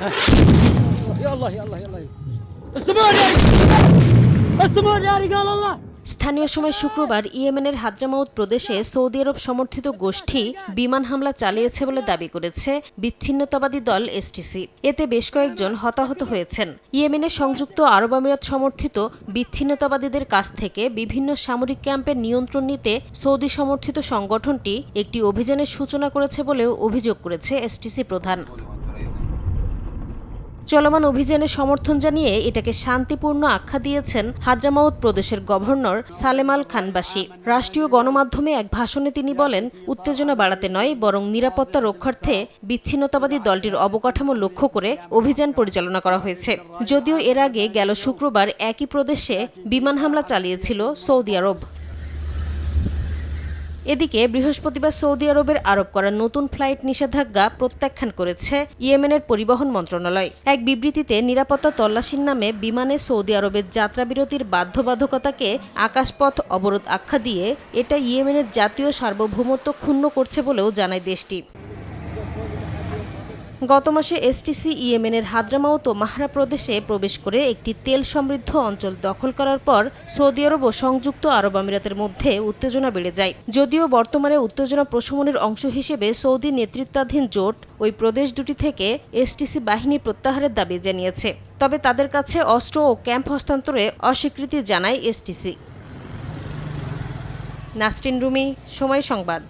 يا الله يا الله يا الله استمر يا استمر يا رجال الله। স্থানীয় সময় শুক্রবার ইয়েমেনের হাদ্রামাউত প্রদেশে সৌদি আরব সমর্থিত গোষ্ঠী বিমান হামলা চালিয়েছে বলে দাবি করেছে বিচ্ছিন্নতাবাদী দল এসটিসি। এতে বেশ কয়েকজন হতাহত হয়েছেন। ইয়েমেনের সংযুক্ত আরব আমিরাত সমর্থিত বিচ্ছিন্নতাবাদীদের কাছ থেকে বিভিন্ন সামরিক ক্যাম্পের নিয়ন্ত্রণ নিতে সৌদি সমর্থিত সংগঠনটি একটি অভিযানের সূচনা করেছে বলেও অভিযোগ করেছে এসটিসি প্রধান। চলমান অভিযানে সমর্থন জানিয়ে এটাকে শান্তিপূর্ণ আখ্যা দিয়েছেন হাদ্রামাউত প্রদেশের গভর্নর সালেম আল খানবাসী। রাষ্ট্রীয় গণমাধ্যমে এক ভাষণে তিনি বলেন, উত্তেজনা বাড়াতে নয় বরং নিরাপত্তা রক্ষার্থে বিচ্ছিন্নতাবাদী দলটির অবকাঠামো লক্ষ্য করে অভিযান পরিচালনা করা হয়েছে। যদিও এর আগে গেল শুক্রবার একই প্রদেশে বিমান হামলা চালিয়েছিল সৌদি আরব। এদিকে বৃহস্পতিবার সৌদি আরবের আরোপ করা নতুন ফ্লাইট নিষেধাজ্ঞা প্রত্যাখ্যান করেছে ইয়েমেনের পরিবহন মন্ত্রণালয়। এক বিবৃতিতে নিরাপত্তা তল্লাশির নামে বিমানে সৌদি আরবের যাত্রাবিরতির বাধ্যবাধকতাকে আকাশপথ অবরোধ আখ্যা দিয়ে এটা ইয়েমেনের জাতীয় সার্বভৌমত্ব ক্ষুণ্ণ করছে বলেও জানায় দেশটি। গত মাসে এসটিসি ইয়েমেনের হাদ্রামাউত ও মাহরা প্রদেশে প্রবেশ করে একটি তেল সমৃদ্ধ অঞ্চল দখল করার পর সৌদি আরব ও সংযুক্ত আরব আমিরাতের মধ্যে উত্তেজনা বেড়ে যায়। যদিও বর্তমানে উত্তেজনা প্রশমনের অংশ হিসেবে সৌদি নেতৃত্বাধীন জোট ওই প্রদেশ দুটি থেকে এসটিসি বাহিনী প্রত্যাহারের দাবি জানিয়েছে। তবে তাদের কাছে অস্ত্র ও ক্যাম্প হস্তান্তরে অস্বীকৃতি জানায় এসটিসি। নাসরিন রুমি, সময় সংবাদ।